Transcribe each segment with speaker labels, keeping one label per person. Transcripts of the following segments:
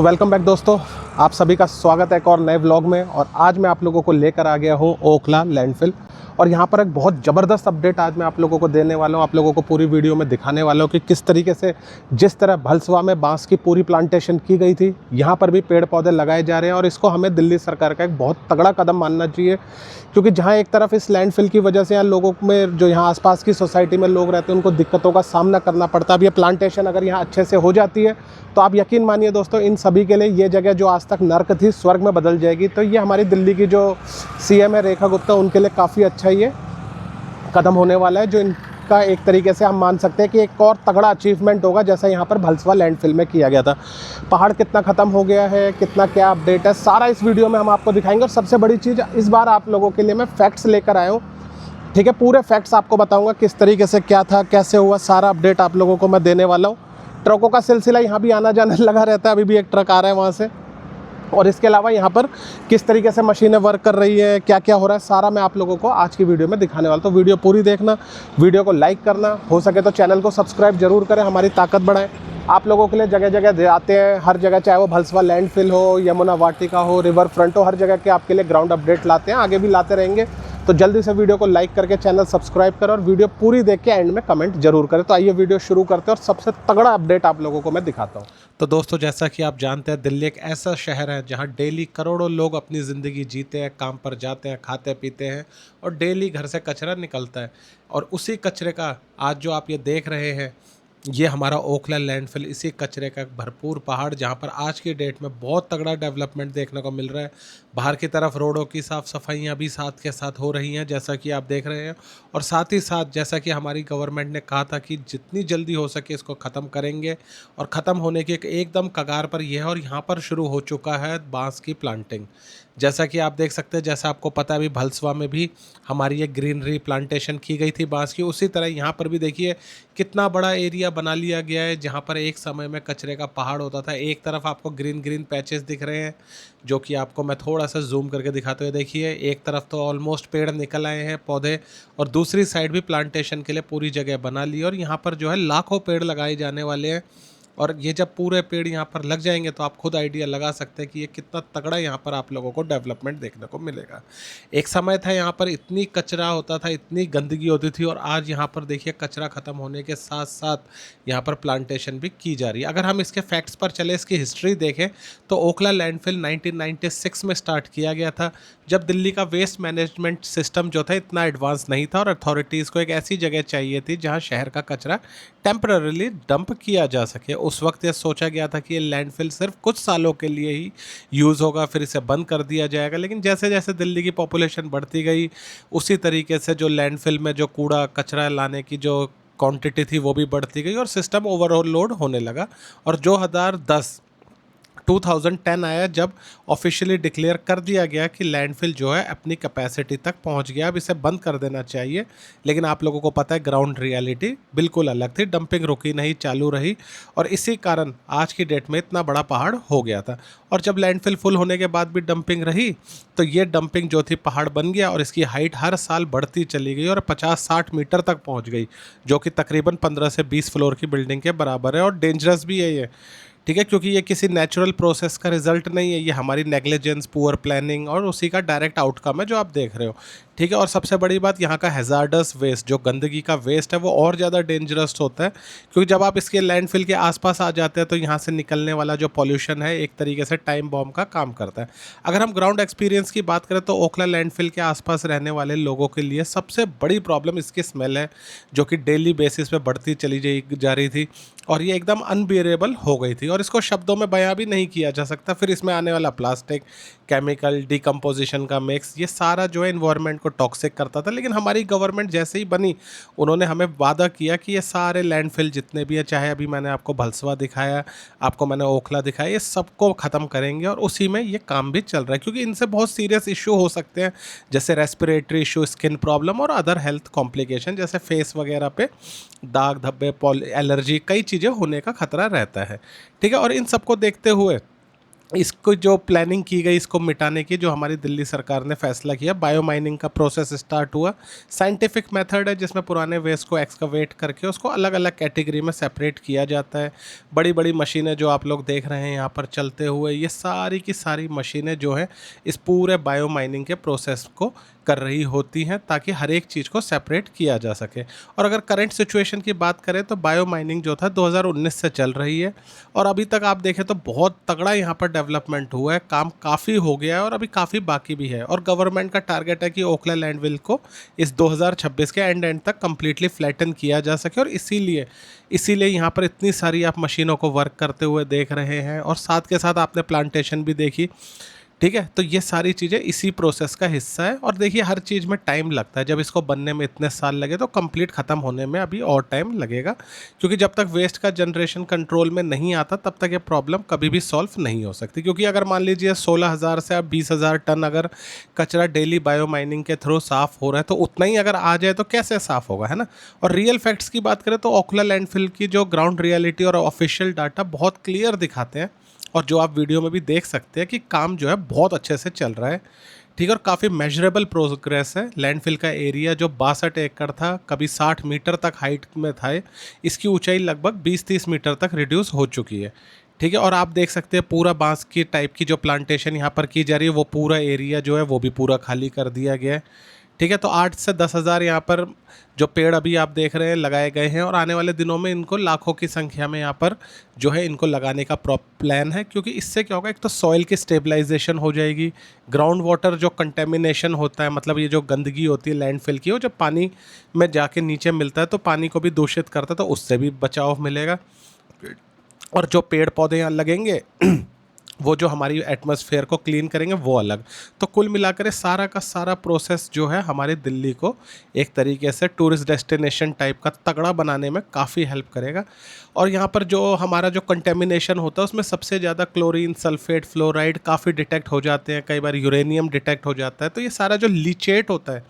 Speaker 1: Welcome back दोस्तों, आप सभी का स्वागत है एक और नए व्लॉग में। और आज मैं आप लोगों को लेकर आ गया हूँ ओखला लैंडफिल। और यहाँ पर एक बहुत ज़बरदस्त अपडेट आज मैं आप लोगों को देने वाला हूँ। आप लोगों को पूरी वीडियो में दिखाने वाला हूँ कि किस तरीके से जिस तरह भलसवा में बांस की पूरी प्लांटेशन की गई थी, यहाँ पर भी पेड़ पौधे लगाए जा रहे हैं। और इसको हमें दिल्ली सरकार का एक बहुत तगड़ा कदम मानना चाहिए, क्योंकि जहाँ एक तरफ इस लैंडफिल की वजह से यहाँ लोगों में जो यहाँ आसपास की सोसाइटी में लोग रहते हैं उनको दिक्कतों का सामना करना पड़ता है। अब ये प्लांटेशन अगर यहाँ अच्छे से हो जाती है तो आप यकीन मानिए दोस्तों, इन सभी के लिए ये जगह जो आज तक नर्क थी स्वर्ग में बदल जाएगी। तो ये हमारी दिल्ली की जो सीएम है रेखा गुप्ता, उनके लिए काफ़ी अच्छा ये कदम होने वाला है, जो इनका एक तरीके से हम मान सकते हैं कि एक और तगड़ा अचीवमेंट होगा, जैसा यहाँ पर भलसवा लैंडफिल में किया गया था। पहाड़ कितना ख़त्म हो गया है, कितना क्या अपडेट है, सारा इस वीडियो में हम आपको दिखाएंगे। और सबसे बड़ी चीज़, इस बार आप लोगों के लिए मैं फैक्ट्स लेकर आया हूँ। ठीक है, पूरे फैक्ट्स आपको बताऊँगा किस तरीके से क्या था, कैसे हुआ, सारा अपडेट आप लोगों को मैं देने वाला हूँ। ट्रकों का सिलसिला यहाँ भी आना जाना लगा रहता है, अभी भी एक ट्रक आ रहा है वहाँ से। और इसके अलावा यहाँ पर किस तरीके से मशीनें वर्क कर रही है, क्या क्या हो रहा है, सारा मैं आप लोगों को आज की वीडियो में दिखाने वाला हूँ। तो वीडियो पूरी देखना, वीडियो को लाइक करना, हो सके तो चैनल को सब्सक्राइब जरूर करें, हमारी ताकत बढ़ाएं। आप लोगों के लिए जगह जगह आते हैं, हर जगह, चाहे वो भलसवा लैंडफिल हो, यमुना वाटिका हो, रिवर फ्रंट हो, हर जगह के आपके लिए ग्राउंड अपडेट लाते हैं, आगे भी लाते रहेंगे। तो जल्दी से वीडियो को लाइक करके चैनल सब्सक्राइब करें और वीडियो पूरी देख के एंड में कमेंट जरूर करें। तो आइए वीडियो शुरू करते हैं और सबसे तगड़ा अपडेट आप लोगों को मैं दिखाता हूँ। तो दोस्तों, जैसा कि आप जानते हैं, दिल्ली एक ऐसा शहर है जहाँ डेली करोड़ों लोग अपनी ज़िंदगी जीते हैं, काम पर जाते हैं, खाते पीते हैं और डेली घर से कचरा निकलता है। और उसी कचरे का आज जो आप ये देख रहे हैं, ये हमारा ओखला लैंडफिल, इसी कचरे का एक भरपूर पहाड़, जहाँ पर आज की डेट में बहुत तगड़ा डेवलपमेंट देखने को मिल रहा है। बाहर की तरफ रोडों की साफ़ सफाइयाँ भी साथ के साथ हो रही हैं, जैसा कि आप देख रहे हैं। और साथ ही साथ जैसा कि हमारी गवर्नमेंट ने कहा था कि जितनी जल्दी हो सके इसको ख़त्म करेंगे, और ख़त्म होने के एकदम कगार पर यह है। और यहाँ पर शुरू हो चुका है बांस की प्लांटिंग, जैसा कि आप देख सकते हैं। जैसा आपको पता है, अभी भलसवा में भी हमारी ये ग्रीनरी प्लांटेशन की गई थी बांस की, उसी तरह यहाँ पर भी देखिए कितना बड़ा एरिया बना लिया गया है, जहाँ पर एक समय में कचरे का पहाड़ होता था। एक तरफ आपको ग्रीन ग्रीन पैचेस दिख रहे हैं, जो कि आपको मैं थोड़ा सा जूम करके दिखाते हुए देखिए, एक तरफ तो ऑलमोस्ट पेड़ निकल आए हैं, पौधे, और दूसरी साइड भी प्लांटेशन के लिए पूरी जगह बना ली। और यहाँ पर जो है लाखों पेड़ लगाए जाने वाले हैं। और ये जब पूरे पेड़ यहाँ पर लग जाएंगे तो आप खुद आइडिया लगा सकते हैं कि ये कितना तगड़ा यहाँ पर आप लोगों को डेवलपमेंट देखने को मिलेगा। एक समय था यहाँ पर इतनी कचरा होता था, इतनी गंदगी होती थी, और आज यहाँ पर देखिए कचरा ख़त्म होने के साथ साथ यहाँ पर प्लांटेशन भी की जा रही है। अगर हम इसके फैक्ट्स पर चले, इसकी हिस्ट्री देखें, तो ओखला लैंडफिल 1996 में स्टार्ट किया गया था, जब दिल्ली का वेस्ट मैनेजमेंट सिस्टम जो था इतना एडवांस नहीं था, और अथॉरिटीज़ को एक ऐसी जगह चाहिए थी जहाँ शहर का कचरा टेम्पररीली डंप किया जा सके। उस वक्त ये सोचा गया था कि ये लैंडफिल सिर्फ कुछ सालों के लिए ही यूज़ होगा, फिर इसे बंद कर दिया जाएगा। लेकिन जैसे जैसे दिल्ली की पॉपुलेशन बढ़ती गई, उसी तरीके से जो लैंडफिल में जो कूड़ा कचरा लाने की जो क्वांटिटी थी वो भी बढ़ती गई, और सिस्टम ओवरलोड होने लगा। और 2010 आया, जब ऑफिशियली डिक्लेयर कर दिया गया कि लैंडफिल जो है अपनी कैपेसिटी तक पहुंच गया, अब इसे बंद कर देना चाहिए। लेकिन आप लोगों को पता है ग्राउंड रियलिटी बिल्कुल अलग थी, डंपिंग रुकी नहीं, चालू रही, और इसी कारण आज की डेट में इतना बड़ा पहाड़ हो गया था। और जब लैंडफिल फुल होने के बाद भी डंपिंग रही, तो ये डंपिंग जो थी पहाड़ बन गया, और इसकी हाइट हर साल बढ़ती चली गई और 50-60 मीटर तक पहुँच गई, जो कि तकरीबन 15 से 20 फ्लोर की बिल्डिंग के बराबर है। और डेंजरस भी है ये, ठीक है, क्योंकि ये किसी नेचुरल प्रोसेस का रिजल्ट नहीं है, ये हमारी नेग्लिजेंस, पुअर प्लानिंग और उसी का डायरेक्ट आउटकम है जो आप देख रहे हो। ठीक है, और सबसे बड़ी बात, यहाँ का हैजार्डस वेस्ट, जो गंदगी का वेस्ट है, वो और ज़्यादा डेंजरस होता है, क्योंकि जब आप इसके लैंडफिल के आसपास आ जाते हैं तो यहाँ से निकलने वाला जो पॉल्यूशन है एक तरीके से टाइम बॉम्ब का काम करता है। अगर हम ग्राउंड एक्सपीरियंस की बात करें, तो ओखला लैंडफिल के आसपास रहने वाले लोगों के लिए सबसे बड़ी प्रॉब्लम इसकी स्मेल है, जो कि डेली बेसिस पे बढ़ती चली जा रही थी, और ये एकदम अनबियरेबल हो गई थी, और इसको शब्दों में बयां भी नहीं किया जा सकता। फिर इसमें आने वाला प्लास्टिक, केमिकल, डिकम्पोजिशन का मिक्स, ये सारा जो है इन्वायरमेंट को टॉक्सिक करता था। लेकिन हमारी गवर्नमेंट जैसे ही बनी, उन्होंने हमें वादा किया कि ये सारे लैंडफिल जितने भी हैं, चाहे अभी मैंने आपको भलसवा दिखाया, आपको मैंने ओखला दिखाया, ये सबको ख़त्म करेंगे, और उसी में ये काम भी चल रहा है, क्योंकि इनसे बहुत सीरियस इशू हो सकते हैं, जैसे रेस्पिरेटरी इशू, स्किन प्रॉब्लम और अदर हेल्थ कॉम्प्लिकेशन, जैसे फेस वगैरह पे दाग धब्बे, एलर्जी, कई चीज़ें होने का खतरा रहता है। ठीक है, और इन सबको देखते हुए इसको जो प्लानिंग की गई इसको मिटाने की, जो हमारी दिल्ली सरकार ने फैसला किया, बायो माइनिंग का प्रोसेस स्टार्ट हुआ। साइंटिफिक मेथड है जिसमें पुराने वेस्ट को एक्सकवेट करके उसको अलग अलग कैटेगरी में सेपरेट किया जाता है। बड़ी बड़ी मशीनें जो आप लोग देख रहे हैं यहाँ पर चलते हुए, ये सारी की सारी मशीनें जो हैं इस पूरे बायो माइनिंग के प्रोसेस को कर रही होती हैं ताकि हर एक चीज़ को सेपरेट किया जा सके। और अगर करंट सिचुएशन की बात करें तो बायो माइनिंग जो था 2019 से चल रही है और अभी तक आप देखें तो बहुत तगड़ा यहाँ पर डेवलपमेंट हुआ है, काम काफ़ी हो गया है और अभी काफ़ी बाकी भी है। और गवर्नमेंट का टारगेट है कि ओखला लैंडफिल को इस 2026 के एंड तक कम्प्लीटली फ्लैटन किया जा सके। और इसीलिए यहाँ पर इतनी सारी आप मशीनों को वर्क करते हुए देख रहे हैं और साथ के साथ आपने प्लांटेशन भी देखी। ठीक है, तो ये सारी चीज़ें इसी प्रोसेस का हिस्सा है। और देखिए हर चीज़ में टाइम लगता है, जब इसको बनने में इतने साल लगे तो कंप्लीट ख़त्म होने में अभी और टाइम लगेगा, क्योंकि जब तक वेस्ट का जनरेशन कंट्रोल में नहीं आता तब तक ये प्रॉब्लम कभी भी सॉल्व नहीं हो सकती। क्योंकि अगर मान लीजिए 16,000 से अब 20,000 टन अगर कचरा डेली बायो माइनिंग के थ्रू साफ़ हो रहा है तो उतना ही अगर आ जाए तो कैसे साफ़ होगा, है ना। और रियल फैक्ट्स की बात करें तो ओखला लैंडफिल की जो ग्राउंड रियलिटी और ऑफिशियल डाटा बहुत क्लियर दिखाते हैं, और जो आप वीडियो में भी देख सकते हैं कि काम जो है बहुत अच्छे से चल रहा है। ठीक है, और काफ़ी मेजरेबल प्रोग्रेस है। लैंडफिल का एरिया जो 62 एकड़ था कभी 60 मीटर तक हाइट में था, इसकी ऊंचाई लगभग 20-30 मीटर तक रिड्यूस हो चुकी है। ठीक है, और आप देख सकते हैं पूरा बांस की टाइप की जो प्लांटेशन यहाँ पर की जा रही है वो पूरा एरिया जो है वो भी पूरा खाली कर दिया गया है। ठीक है, तो 8 से 10,000 यहाँ पर जो पेड़ अभी आप देख रहे हैं लगाए गए हैं और आने वाले दिनों में इनको लाखों की संख्या में यहाँ पर जो है इनको लगाने का प्लान है। क्योंकि इससे क्या होगा, एक तो सॉइल की स्टेबलाइजेशन हो जाएगी, ग्राउंड वाटर जो कंटेमिनेशन होता है, मतलब ये जो गंदगी होती है लैंडफिल की, वो जब पानी में जाके नीचे मिलता है तो पानी को भी दूषित करता है, तो उससे भी बचाव मिलेगा। और जो पेड़ पौधे यहाँ लगेंगे वो जो हमारी एटमॉस्फेयर को क्लीन करेंगे वो अलग। तो कुल मिलाकर सारा का सारा प्रोसेस जो है हमारे दिल्ली को एक तरीके से टूरिस्ट डेस्टिनेशन टाइप का तगड़ा बनाने में काफ़ी हेल्प करेगा। और यहाँ पर जो हमारा जो कंटेमिनेशन होता है उसमें सबसे ज़्यादा क्लोरीन, सल्फेट, फ्लोराइड काफ़ी डिटेक्ट हो जाते हैं, कई बार यूरेनियम डिटेक्ट हो जाता है। तो ये सारा जो लीचेट होता है,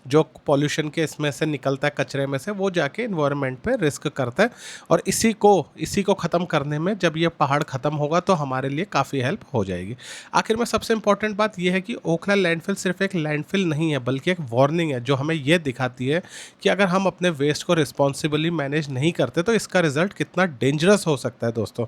Speaker 1: जो पॉल्यूशन के इसमें से निकलता है कचरे में से, वो जाके इन्वायरमेंट पे रिस्क करता है। और इसी को ख़त्म करने में जब ये पहाड़ ख़त्म होगा तो हमारे लिए काफ़ी हेल्प हो जाएगी। आखिर में सबसे इंपॉर्टेंट बात यह है कि ओखला लैंडफिल सिर्फ एक लैंडफिल नहीं है बल्कि एक वार्निंग है, जो हमें ये दिखाती है कि अगर हम अपने वेस्ट को रिस्पॉन्सिबली मैनेज नहीं करते तो इसका रिजल्ट कितना डेंजरस हो सकता है दोस्तों।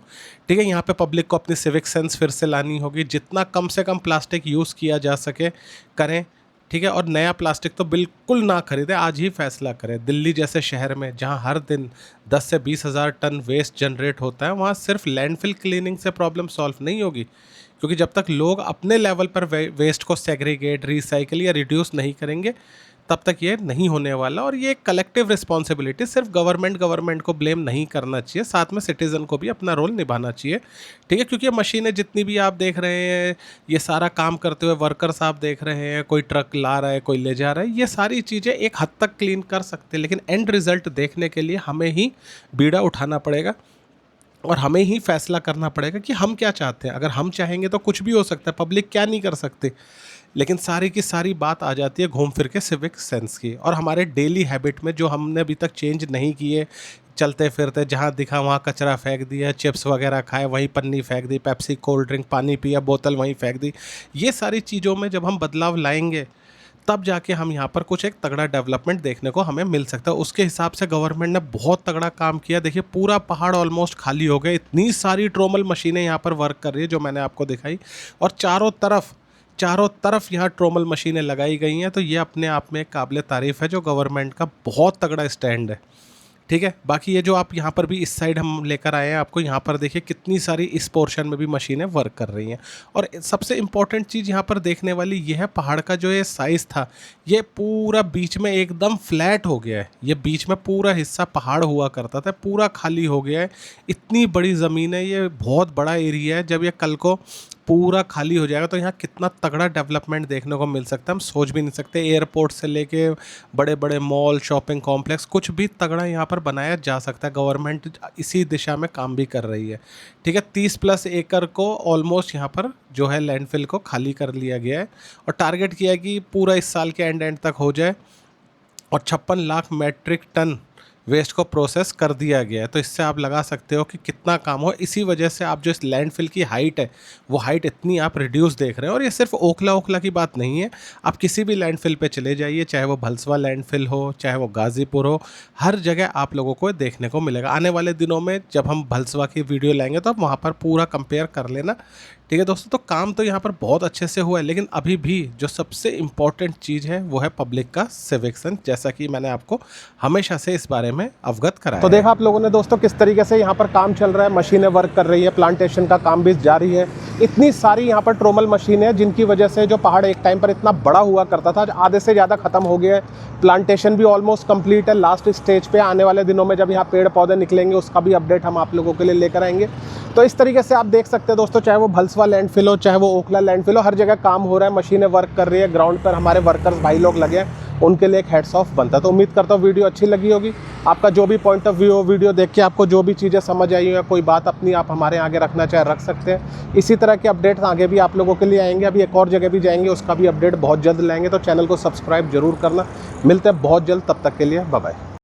Speaker 1: ठीक है, यहाँ पे पब्लिक को अपनी सिविक सेंस फिर से लानी होगी, जितना कम से कम प्लास्टिक यूज़ किया जा सके करें। ठीक है, और नया प्लास्टिक तो बिल्कुल ना खरीदें, आज ही फैसला करें। दिल्ली जैसे शहर में जहां हर दिन 10 से 20,000 टन वेस्ट जनरेट होता है, वहां सिर्फ लैंडफिल क्लीनिंग से प्रॉब्लम सॉल्व नहीं होगी। क्योंकि जब तक लोग अपने लेवल पर वेस्ट को सेग्रीगेट, रिसाइकिल या रिड्यूस नहीं करेंगे तब तक ये नहीं होने वाला। और ये कलेक्टिव रिस्पॉन्सिबिलिटी, सिर्फ गवर्नमेंट को ब्लेम नहीं करना चाहिए, साथ में सिटीज़न को भी अपना रोल निभाना चाहिए। ठीक है, क्योंकि ये मशीनें जितनी भी आप देख रहे हैं, ये सारा काम करते हुए वर्कर्स आप देख रहे हैं, कोई ट्रक ला रहा है, कोई ले जा रहा है, ये सारी चीज़ें एक हद तक क्लीन कर सकते हैं, लेकिन एंड रिजल्ट देखने के लिए हमें ही बीड़ा उठाना पड़ेगा और हमें ही फैसला करना पड़ेगा कि हम क्या चाहते हैं। अगर हम चाहेंगे तो कुछ भी हो सकता है, पब्लिक क्या नहीं कर सकते। लेकिन सारी की सारी बात आ जाती है घूम फिर के सिविक सेंस की और हमारे डेली हैबिट में, जो हमने अभी तक चेंज नहीं किए। चलते फिरते जहाँ दिखा वहाँ कचरा फेंक दिया, चिप्स वगैरह खाए वहीं पन्नी फेंक दी, पेप्सी कोल्ड ड्रिंक पानी पिया बोतल वहीं फेंक दी। ये सारी चीज़ों में जब हम बदलाव लाएंगे तब जाके हम यहाँ पर कुछ एक तगड़ा डेवलपमेंट देखने को हमें मिल सकता है। उसके हिसाब से गवर्नमेंट ने बहुत तगड़ा काम किया। देखिए पूरा पहाड़ ऑलमोस्ट खाली हो गया, इतनी सारी ट्रोमल मशीनें यहाँ पर वर्क कर रही है जो मैंने आपको दिखाई, और चारों तरफ यहाँ ट्रोमल मशीनें लगाई गई हैं। तो ये अपने आप में एक काबिल तारीफ़ है जो गवर्नमेंट का बहुत तगड़ा स्टैंड है। ठीक है, बाकी ये जो आप यहाँ पर भी इस साइड हम लेकर आए हैं आपको, यहाँ पर देखिए कितनी सारी इस पोर्शन में भी मशीनें वर्क कर रही हैं। और सबसे इम्पॉर्टेंट चीज़ यहाँ पर देखने वाली ये है, पहाड़ का जो ये साइज़ था ये पूरा बीच में एकदम फ्लैट हो गया है। ये बीच में पूरा हिस्सा पहाड़ हुआ करता था, पूरा खाली हो गया है। इतनी बड़ी ज़मीन है, ये बहुत बड़ा एरिया है। जब ये कल को पूरा खाली हो जाएगा तो यहाँ कितना तगड़ा डेवलपमेंट देखने को मिल सकता है, हम सोच भी नहीं सकते। एयरपोर्ट से लेके बड़े बड़े मॉल, शॉपिंग कॉम्प्लेक्स, कुछ भी तगड़ा यहाँ पर बनाया जा सकता है। गवर्नमेंट इसी दिशा में काम भी कर रही है। ठीक है, 30+ एकड़ को ऑलमोस्ट यहाँ पर जो है लैंडफिल को खाली कर लिया गया है और टारगेट किया है कि पूरा इस साल के एंड तक हो जाए और 56 लाख मैट्रिक टन वेस्ट को प्रोसेस कर दिया गया है। तो इससे आप लगा सकते हो कि कितना काम हो। इसी वजह से आप जो इस लैंडफिल की हाइट है वो हाइट इतनी आप रिड्यूस देख रहे हो। और ये सिर्फ ओखला की बात नहीं है, आप किसी भी लैंडफिल पे चले जाइए, चाहे वो भलसवा लैंडफिल हो, चाहे वो गाज़ीपुर हो, हर जगह आप लोगों को देखने को मिलेगा। आने वाले दिनों में जब हम भलसवा की वीडियो लाएंगे तो आप वहाँ पर पूरा कंपेयर कर लेना, ठीक है दोस्तों। तो काम तो यहाँ पर बहुत अच्छे से हुआ है, लेकिन अभी भी जो सबसे इम्पॉर्टेंट चीज़ है वो है पब्लिक का सिविक सेंस, जैसा कि मैंने आपको हमेशा से इस बारे में अवगत कराया। तो देखा आप लोगों ने दोस्तों किस तरीके से यहाँ पर काम चल रहा है, मशीनें वर्क कर रही है, प्लांटेशन का काम भी जारी है। इतनी सारी यहाँ पर ट्रोमल मशीन है जिनकी वजह से जो पहाड़ एक टाइम पर इतना बड़ा हुआ करता था, आधे से ज़्यादा खत्म हो गया है। प्लांटेशन भी ऑलमोस्ट कंप्लीट है, लास्ट स्टेज पे। आने वाले दिनों में जब यहाँ पेड़ पौधे निकलेंगे उसका भी अपडेट हम आप लोगों के लिए लेकर आएंगे। तो इस तरीके से आप देख सकते हैं दोस्तों, चाहे वो भलसवा लैंडफिल हो, चाहे वो ओखला लैंडफिल हो, हर जगह काम हो रहा है, मशीनें वर्क कर रही है, ग्राउंड पर हमारे वर्कर्स भाई लोग लगे हैं, उनके लिए एक हेड्स ऑफ बनता है। तो उम्मीद करता हूँ वीडियो अच्छी लगी होगी। आपका जो भी पॉइंट ऑफ व्यू हो, वीडियो देख के आपको जो भी चीज़ें समझ आई हो या कोई बात अपनी आप हमारे आगे रखना चाहे रख सकते हैं। इसी तरह के अपडेट्स आगे भी आप लोगों के लिए आएंगे। अभी एक और जगह भी जाएंगे, उसका भी अपडेट बहुत जल्द लाएंगे, तो चैनल को सब्सक्राइब जरूर करना। मिलते हैं बहुत जल्द, तब तक के लिए बाय बाय।